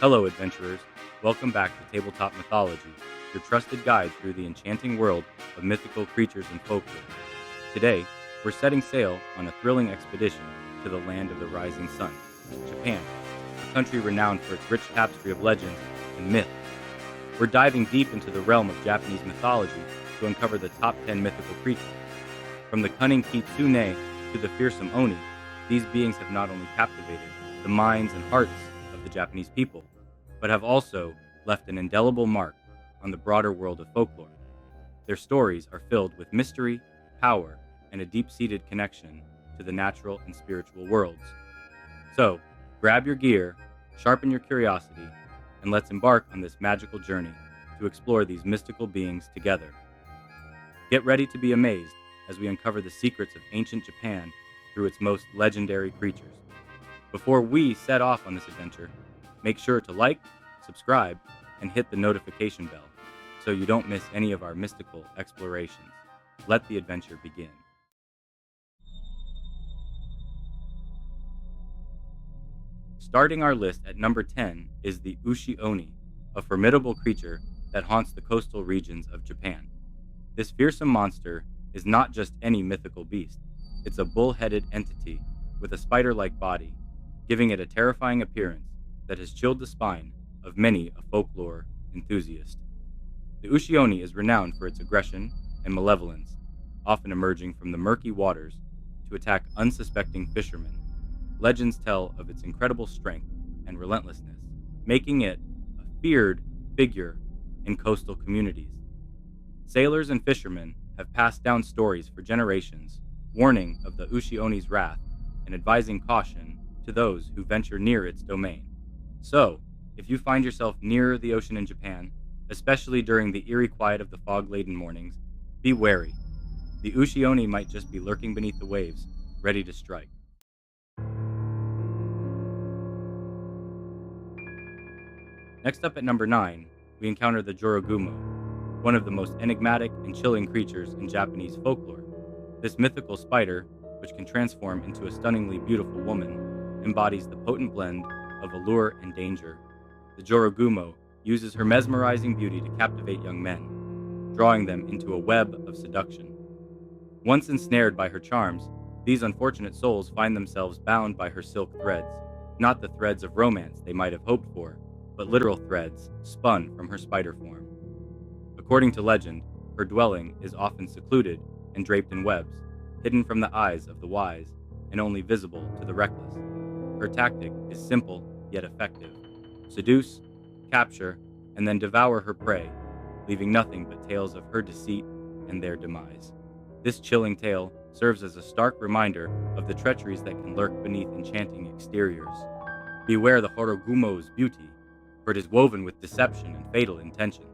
Hello, adventurers. Welcome back to Tabletop Mythology, your trusted guide through the enchanting world of mythical creatures and folklore. Today, we're setting sail on a thrilling expedition to the land of the rising sun, Japan, a country renowned for its rich tapestry of legends and myth. We're diving deep into the realm of Japanese mythology to uncover the top 10 mythical creatures. From the cunning Kitsune to the fearsome Oni, these beings have not only captivated the minds and hearts of the Japanese people, but have also left an indelible mark on the broader world of folklore. Their stories are filled with mystery, power, and a deep-seated connection to the natural and spiritual worlds. So, grab your gear, sharpen your curiosity, and let's embark on this magical journey to explore these mystical beings together. Get ready to be amazed as we uncover the secrets of ancient Japan through its most legendary creatures. Before we set off on this adventure, make sure to like, subscribe, and hit the notification bell so you don't miss any of our mystical explorations. Let the adventure begin. Starting our list at number 10 is the Ushi-Oni, a formidable creature that haunts the coastal regions of Japan. This fearsome monster is not just any mythical beast. It's a bull-headed entity with a spider-like body, giving it a terrifying appearance that has chilled the spine of many a folklore enthusiast. The Ushi-Oni is renowned for its aggression and malevolence, often emerging from the murky waters to attack unsuspecting fishermen. Legends tell of its incredible strength and relentlessness, making it a feared figure in coastal communities. Sailors and fishermen have passed down stories for generations, warning of the Ushi-Oni's wrath and advising caution to those who venture near its domain. So, if you find yourself near the ocean in Japan, especially during the eerie quiet of the fog-laden mornings, be wary. The Ushi-Oni might just be lurking beneath the waves, ready to strike. Next up at number 9, we encounter the Jorogumo, one of the most enigmatic and chilling creatures in Japanese folklore. This mythical spider, which can transform into a stunningly beautiful woman, embodies the potent blend of allure and danger. The Jorogumo uses her mesmerizing beauty to captivate young men, drawing them into a web of seduction. Once ensnared by her charms, these unfortunate souls find themselves bound by her silk threads, not the threads of romance they might have hoped for, but literal threads spun from her spider form. According to legend, her dwelling is often secluded and draped in webs, hidden from the eyes of the wise and only visible to the reckless. Her tactic is simple yet effective: seduce, capture, and then devour her prey, leaving nothing but tales of her deceit and their demise. This chilling tale serves as a stark reminder of the treacheries that can lurk beneath enchanting exteriors. Beware the Jorogumo's beauty, for it is woven with deception and fatal intention.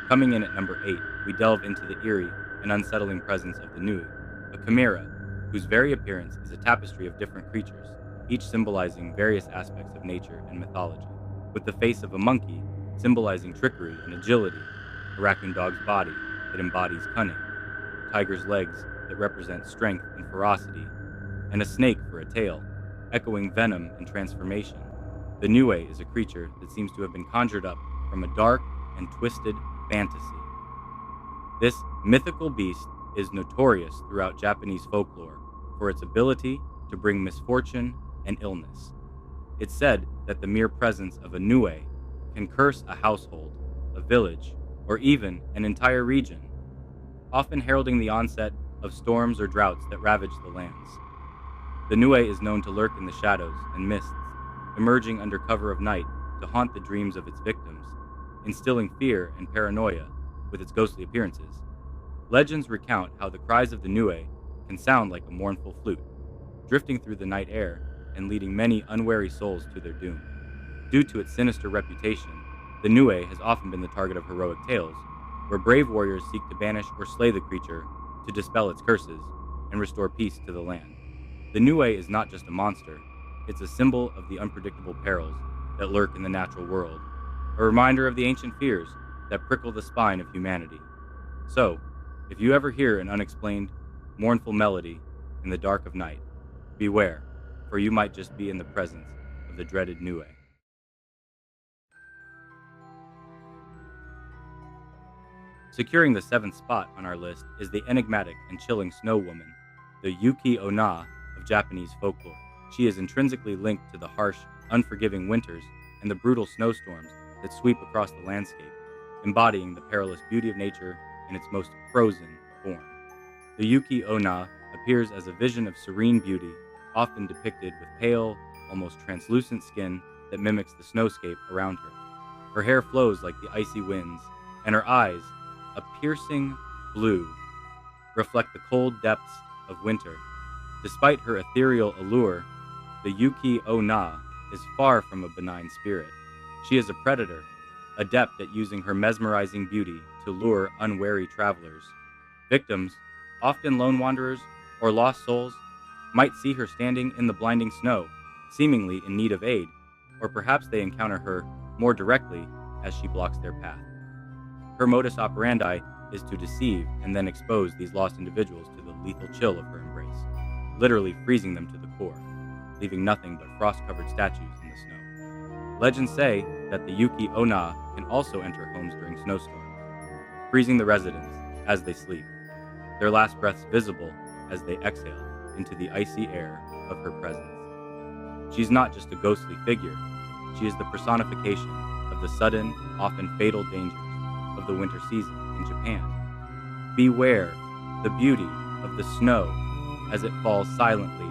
Coming in at number 8, we delve into the eerie and unsettling presence of the Nui, a chimera whose very appearance is a tapestry of different creatures, each symbolizing various aspects of nature and mythology. With the face of a monkey symbolizing trickery and agility, a raccoon dog's body that embodies cunning, a tiger's legs that represent strength and ferocity, and a snake for a tail, echoing venom and transformation. The Nui is a creature that seems to have been conjured up from a dark and twisted fantasy. This mythical beast is notorious throughout Japanese folklore for its ability to bring misfortune and illness. It's said that the mere presence of a Nui can curse a household, a village, or even an entire region, often heralding the onset of storms or droughts that ravage the lands. The Nui is known to lurk in the shadows and mists, emerging under cover of night to haunt the dreams of its victims, instilling fear and paranoia with its ghostly appearances. Legends recount how the cries of the Nui can sound like a mournful flute, drifting through the night air and leading many unwary souls to their doom. Due to its sinister reputation, the Nui has often been the target of heroic tales, where brave warriors seek to banish or slay the creature to dispel its curses and restore peace to the land. The Nui is not just a monster, it's a symbol of the unpredictable perils that lurk in the natural world, a reminder of the ancient fears that prickle the spine of humanity. So, if you ever hear an unexplained, mournful melody in the dark of night, Beware, for you might just be in the presence of the dreaded Nue. Securing the seventh spot on our list is the enigmatic and chilling snow woman, the Yuki Onna of Japanese folklore. She is intrinsically linked to the harsh, unforgiving winters and the brutal snowstorms that sweep across the landscape, embodying the perilous beauty of nature in its most frozen form. The Yuki Onna appears as a vision of serene beauty, often depicted with pale, almost translucent skin that mimics the snowscape around her. Her hair flows like the icy winds, and her eyes, a piercing blue, reflect the cold depths of winter. Despite her ethereal allure, the Yuki Onna is far from a benign spirit. She is a predator, adept at using her mesmerizing beauty to lure unwary travelers. Victims, often lone wanderers or lost souls, might see her standing in the blinding snow, seemingly in need of aid, or perhaps they encounter her more directly as she blocks their path. Her modus operandi is to deceive and then expose these lost individuals to the lethal chill of her embrace, literally freezing them to the core, leaving nothing but frost-covered statues in the snow. Legends say that the Yuki Onna can also enter homes during snowstorms, freezing the residents as they sleep, their last breaths visible as they exhale into the icy air of her presence. She's not just a ghostly figure, she is the personification of the sudden, often fatal dangers of the winter season in Japan. Beware the beauty of the snow as it falls silently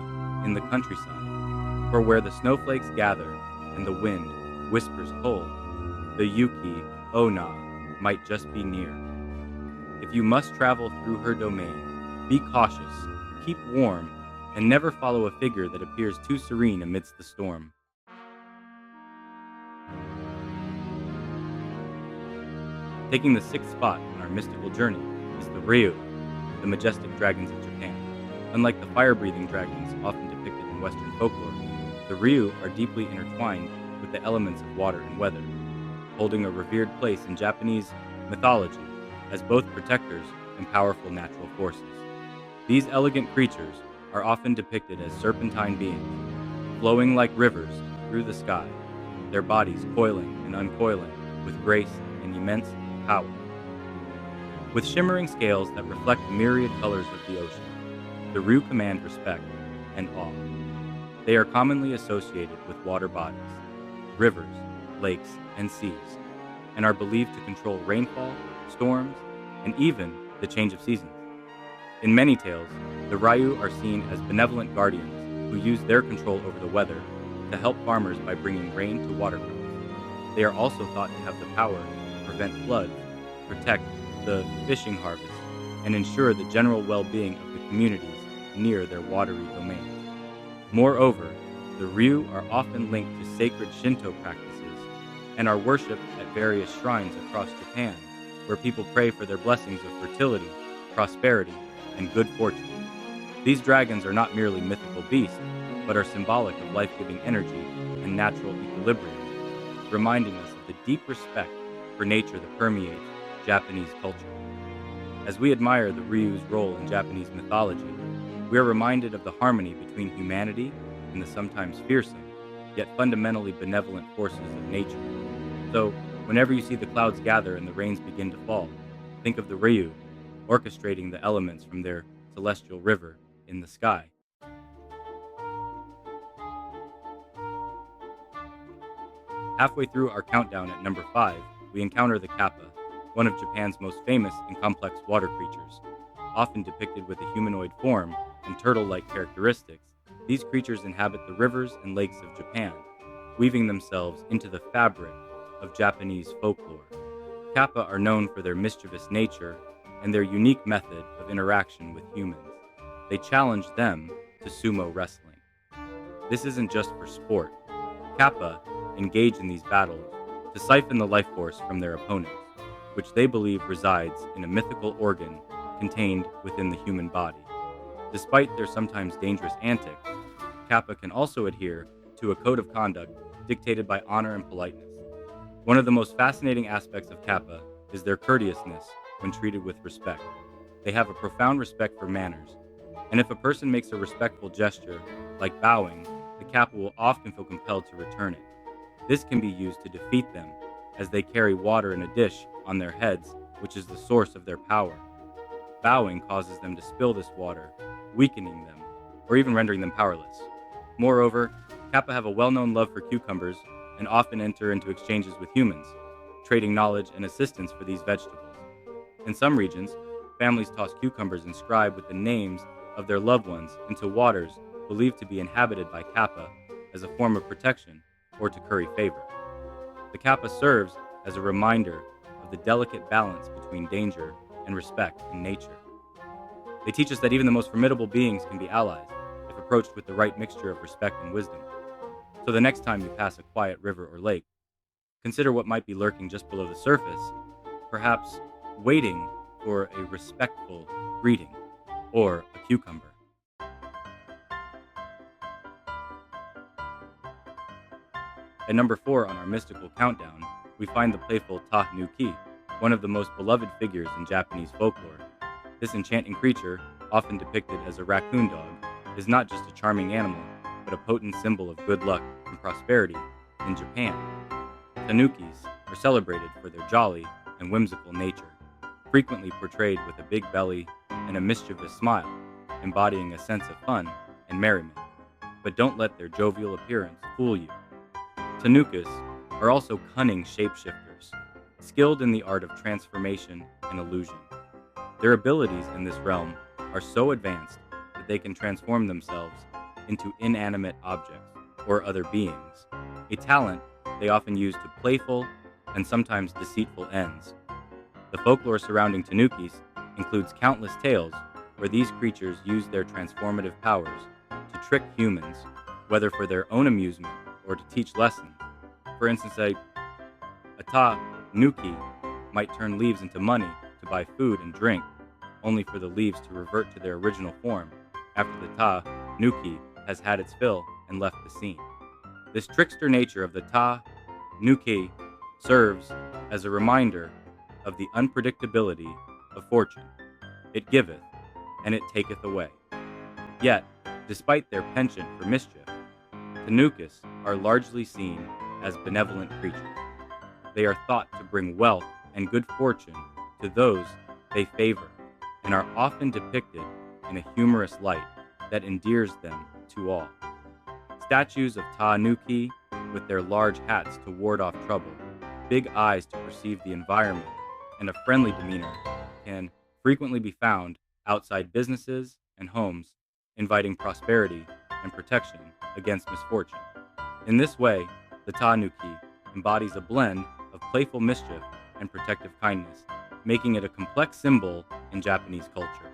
in the countryside, for where the snowflakes gather and the wind whispers cold, the Yuki Onna might just be near. If you must travel through her domain, be cautious, keep warm, and never follow a figure that appears too serene amidst the storm. Taking the sixth spot on our mystical journey is the Ryu, the majestic dragons of Japan. Unlike the fire-breathing dragons often depicted in Western folklore, the Ryu are deeply intertwined with the elements of water and weather, holding a revered place in Japanese mythology as both protectors and powerful natural forces. These elegant creatures are often depicted as serpentine beings, flowing like rivers through the sky, their bodies coiling and uncoiling with grace and immense power. With shimmering scales that reflect the myriad colors of the ocean, the Ryu command respect and awe. They are commonly associated with water bodies, rivers, lakes, and seas, and are believed to control rainfall, storms, and even the change of seasons. In many tales, the Ryu are seen as benevolent guardians who use their control over the weather to help farmers by bringing rain to waterfronts. They are also thought to have the power to prevent floods, protect the fishing harvest, and ensure the general well-being of the communities near their watery domains. Moreover, the Ryu are often linked to sacred Shinto practices and are worshipped at various shrines across Japan, where people pray for their blessings of fertility, prosperity, and good fortune. These dragons are not merely mythical beasts, but are symbolic of life-giving energy and natural equilibrium, reminding us of the deep respect for nature that permeates Japanese culture. As we admire the Ryu's role in Japanese mythology, we are reminded of the harmony between humanity and the sometimes fearsome, yet fundamentally benevolent forces of nature. So, whenever you see the clouds gather and the rains begin to fall, think of the Ryu orchestrating the elements from their celestial river in the sky. Halfway through our countdown at number 5, we encounter the Kappa, one of Japan's most famous and complex water creatures. Often depicted with a humanoid form and turtle-like characteristics, these creatures inhabit the rivers and lakes of Japan, weaving themselves into the fabric of Japanese folklore. Kappa are known for their mischievous nature and their unique method of interaction with humans. They challenge them to sumo wrestling. This isn't just for sport. Kappa engage in these battles to siphon the life force from their opponents, which they believe resides in a mythical organ contained within the human body. Despite their sometimes dangerous antics, Kappa can also adhere to a code of conduct dictated by honor and politeness. One of the most fascinating aspects of Kappa is their courteousness when treated with respect. They have a profound respect for manners And if a person makes a respectful gesture, like bowing, the kappa will often feel compelled to return it. This can be used to defeat them, as they carry water in a dish on their heads, which is the source of their power. Bowing causes them to spill this water, weakening them, or even rendering them powerless. Moreover, kappa have a well-known love for cucumbers and often enter into exchanges with humans, trading knowledge and assistance for these vegetables. In some regions, families toss cucumbers inscribed with the names of their loved ones into waters believed to be inhabited by kappa as a form of protection or to curry favor. The kappa serves as a reminder of the delicate balance between danger and respect in nature. They teach us that even the most formidable beings can be allies if approached with the right mixture of respect and wisdom. So the next time you pass a quiet river or lake, consider what might be lurking just below the surface, perhaps waiting for a respectful greeting or a cucumber. At number 4 on our mystical countdown, we find the playful Tanuki, one of the most beloved figures in Japanese folklore. This enchanting creature, often depicted as a raccoon dog, is not just a charming animal, but a potent symbol of good luck and prosperity in Japan. Tanukis are celebrated for their jolly and whimsical nature, frequently portrayed with a big belly and a mischievous smile, embodying a sense of fun and merriment. But don't let their jovial appearance fool you. Tanukas are also cunning shapeshifters, skilled in the art of transformation and illusion. Their abilities in this realm are so advanced that they can transform themselves into inanimate objects or other beings, a talent they often use to playful and sometimes deceitful ends. The folklore surrounding Tanukis includes countless tales where these creatures use their transformative powers to trick humans, whether for their own amusement or to teach lessons. For instance, a tanuki might turn leaves into money to buy food and drink, only for the leaves to revert to their original form after the tanuki has had its fill and left the scene. This trickster nature of the tanuki serves as a reminder of the unpredictability of fortune. It giveth, and it taketh away. Yet, despite their penchant for mischief, Tanukas are largely seen as benevolent creatures. They are thought to bring wealth and good fortune to those they favor, and are often depicted in a humorous light that endears them to all. Statues of Tanuki, with their large hats to ward off trouble, big eyes to perceive the environment, and a friendly demeanor, can frequently be found outside businesses and homes, inviting prosperity and protection against misfortune. In this way, the Tanuki embodies a blend of playful mischief and protective kindness, making it a complex symbol in Japanese culture.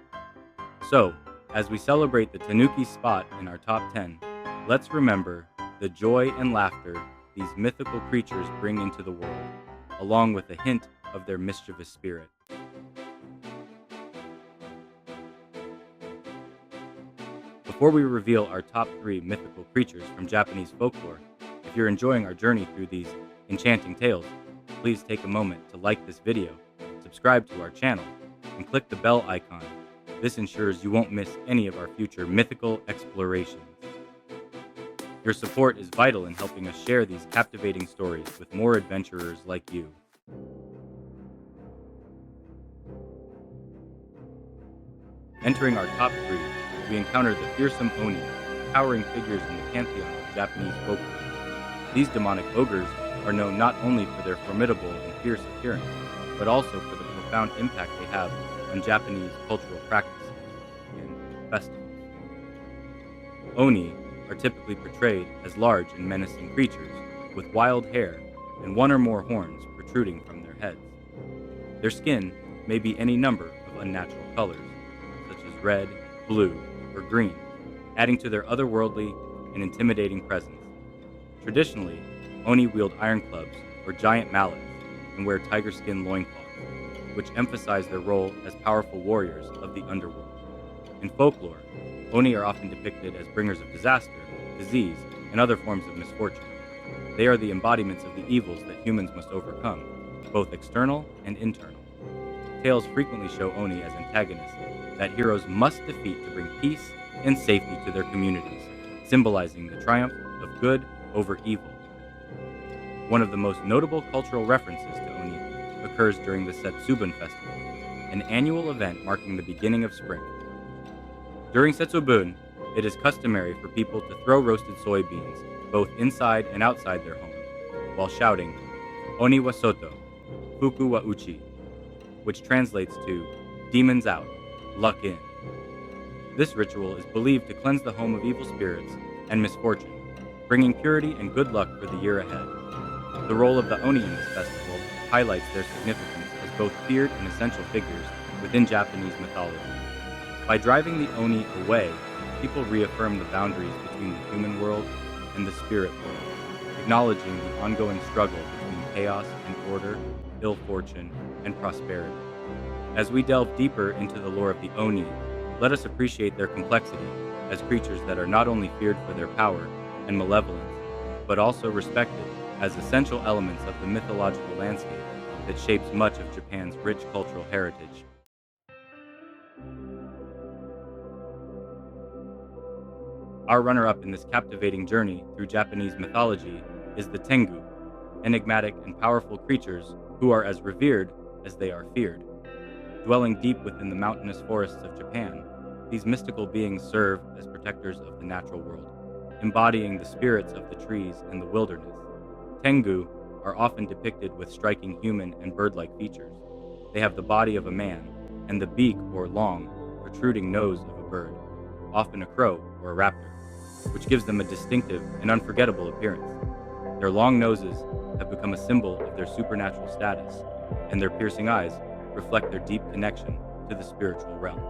So, as we celebrate the Tanuki spot in our top 10, let's remember the joy and laughter these mythical creatures bring into the world, along with a hint of their mischievous spirit. Before we reveal our top 3 mythical creatures from Japanese folklore, if you're enjoying our journey through these enchanting tales, please take a moment to like this video, subscribe to our channel, and click the bell icon. This ensures you won't miss any of our future mythical explorations. Your support is vital in helping us share these captivating stories with more adventurers like you. Entering our top 3, we encounter the fearsome Oni, towering figures in the pantheon of Japanese folklore. These demonic ogres are known not only for their formidable and fierce appearance, but also for the profound impact they have on Japanese cultural practices and festivals. Oni are typically portrayed as large and menacing creatures with wild hair and one or more horns protruding from their heads. Their skin may be any number of unnatural colors, such as red, blue, or green, adding to their otherworldly and intimidating presence. Traditionally, Oni wield iron clubs or giant mallets and wear tiger skin loincloths, which emphasize their role as powerful warriors of the underworld. In folklore, Oni are often depicted as bringers of disaster, disease, and other forms of misfortune. They are the embodiments of the evils that humans must overcome, both external and internal. tales frequently show Oni as antagonists that heroes must defeat to bring peace and safety to their communities, symbolizing the triumph of good over evil. One of the most notable cultural references to Oni occurs during the Setsubun Festival, an annual event marking the beginning of spring. During Setsubun, it is customary for people to throw roasted soybeans both inside and outside their homes, while shouting, Oni wa soto, fuku wa uchi, which translates to demons out, luck in. This ritual is believed to cleanse the home of evil spirits and misfortune, bringing purity and good luck for the year ahead. The role of the Oni in this festival highlights their significance as both feared and essential figures within Japanese mythology. By driving the Oni away, people reaffirm the boundaries between the human world and the spirit world, acknowledging the ongoing struggle between chaos and order, ill fortune, and prosperity. As we delve deeper into the lore of the Oni, let us appreciate their complexity as creatures that are not only feared for their power and malevolence, but also respected as essential elements of the mythological landscape that shapes much of Japan's rich cultural heritage. Our runner-up in this captivating journey through Japanese mythology is the Tengu, enigmatic and powerful creatures who are as revered as they are feared. Dwelling deep within the mountainous forests of Japan, these mystical beings serve as protectors of the natural world, embodying the spirits of the trees and the wilderness. Tengu are often depicted with striking human and bird-like features. They have the body of a man and the beak or long, protruding nose of a bird, often a crow or a raptor, which gives them a distinctive and unforgettable appearance. Their long noses have become a symbol of their supernatural status, and their piercing eyes reflect their deep connection to the spiritual realm.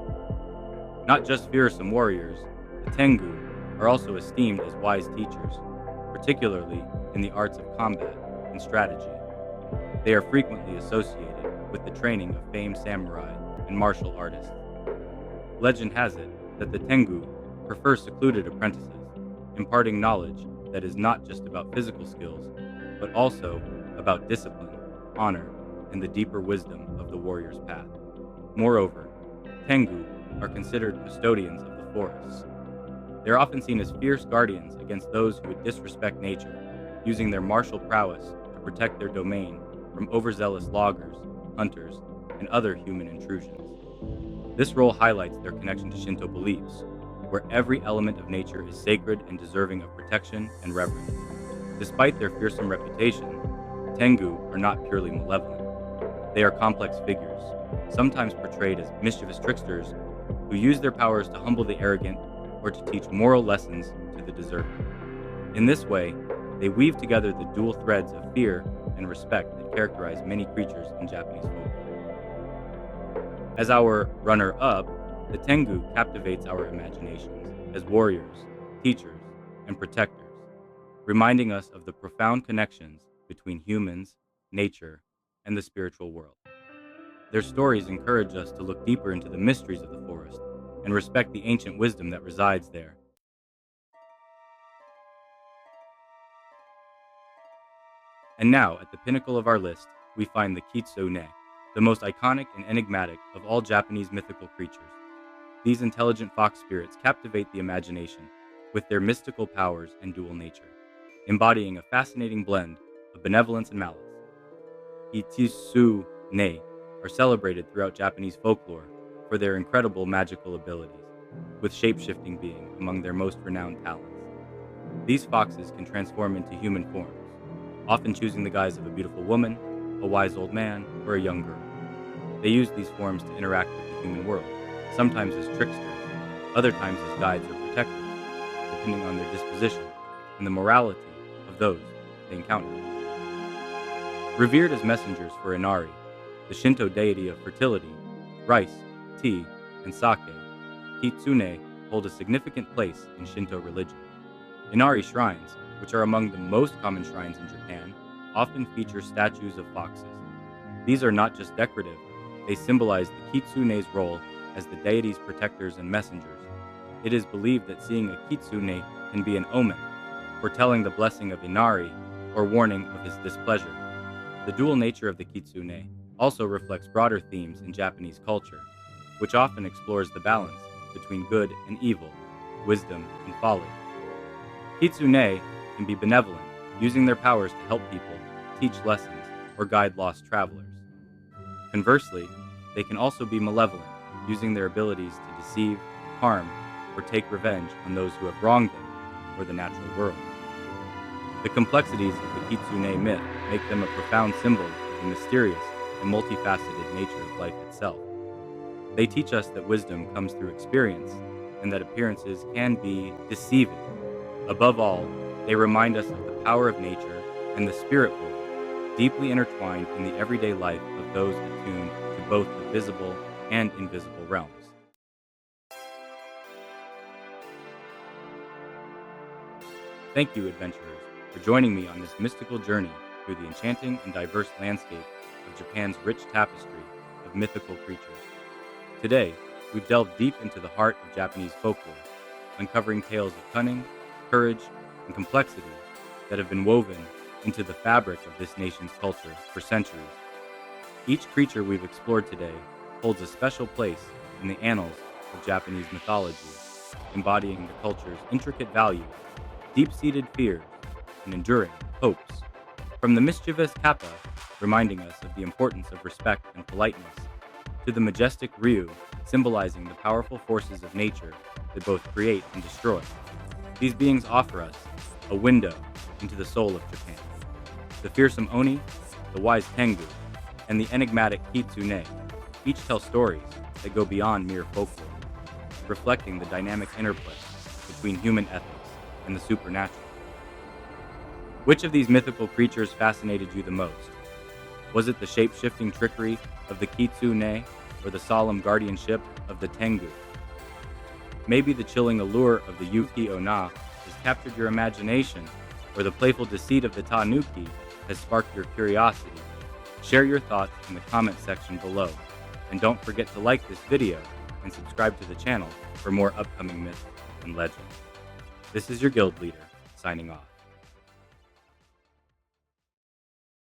Not just fearsome warriors, the Tengu are also esteemed as wise teachers, particularly in the arts of combat and strategy. They are frequently associated with the training of famed samurai and martial artists. Legend has it that the Tengu prefer secluded apprentices, imparting knowledge that is not just about physical skills, but also about discipline, honor, and the deeper wisdom of the warrior's path. Moreover, Tengu are considered custodians of the forests. They are often seen as fierce guardians against those who would disrespect nature, using their martial prowess to protect their domain from overzealous loggers, hunters, and other human intrusions. This role highlights their connection to Shinto beliefs, where every element of nature is sacred and deserving of protection and reverence. Despite their fearsome reputation, Tengu are not purely malevolent. They are complex figures, sometimes portrayed as mischievous tricksters who use their powers to humble the arrogant or to teach moral lessons to the deserving. In this way, they weave together the dual threads of fear and respect that characterize many creatures in Japanese folklore. As our runner-up, the Tengu captivates our imaginations as warriors, teachers, and protectors, reminding us of the profound connections between humans, nature, and the spiritual world. Their stories encourage us to look deeper into the mysteries of the forest and respect the ancient wisdom that resides there. And now, at the pinnacle of our list, we find the Kitsune, the most iconic and enigmatic of all Japanese mythical creatures. These intelligent fox spirits captivate the imagination with their mystical powers and dual nature, embodying a fascinating blend of benevolence and malice. Kitsune are celebrated throughout Japanese folklore for their incredible magical abilities, with shape-shifting being among their most renowned talents. These foxes can transform into human forms, often choosing the guise of a beautiful woman, a wise old man, or a young girl. They use these forms to interact with the human world, sometimes as tricksters, other times as guides or protectors, depending on their disposition and the morality of those they encounter. Revered as messengers for Inari, the Shinto deity of fertility, rice, tea, and sake, Kitsune hold a significant place in Shinto religion. Inari shrines, which are among the most common shrines in Japan, often feature statues of foxes. These are not just decorative, they symbolize the Kitsune's role as the deity's protectors and messengers. It is believed that seeing a Kitsune can be an omen, foretelling the blessing of Inari or warning of his displeasure. The dual nature of the Kitsune also reflects broader themes in Japanese culture, which often explores the balance between good and evil, wisdom and folly. Kitsune can be benevolent, using their powers to help people, teach lessons, or guide lost travelers. Conversely, they can also be malevolent, using their abilities to deceive, harm, or take revenge on those who have wronged them or the natural world. The complexities of the Kitsune myth make them a profound symbol of the mysterious and multifaceted nature of life itself. They teach us that wisdom comes through experience and that appearances can be deceiving. Above all, they remind us of the power of nature and the spirit world, deeply intertwined in the everyday life of those attuned to both the visible and invisible realms. Thank you, adventurers, for joining me on this mystical journey through the enchanting and diverse landscape of Japan's rich tapestry of mythical creatures. Today, we've delved deep into the heart of Japanese folklore, uncovering tales of cunning, courage, and complexity that have been woven into the fabric of this nation's culture for centuries. Each creature we've explored today holds a special place in the annals of Japanese mythology, embodying the culture's intricate values, deep-seated fears, and enduring hopes. From the mischievous kappa, reminding us of the importance of respect and politeness, to the majestic ryu, symbolizing the powerful forces of nature that both create and destroy. These beings offer us a window into the soul of Japan. The fearsome oni, the wise tengu, and the enigmatic kitsune each tell stories that go beyond mere folklore, reflecting the dynamic interplay between human ethics and the supernatural. Which of these mythical creatures fascinated you the most? Was it the shape-shifting trickery of the kitsune or the solemn guardianship of the tengu? Maybe the chilling allure of the yuki onna has captured your imagination, or the playful deceit of the tanuki has sparked your curiosity. Share your thoughts in the comment section below, and don't forget to like this video and subscribe to the channel for more upcoming myths and legends. This is your guild leader, signing off.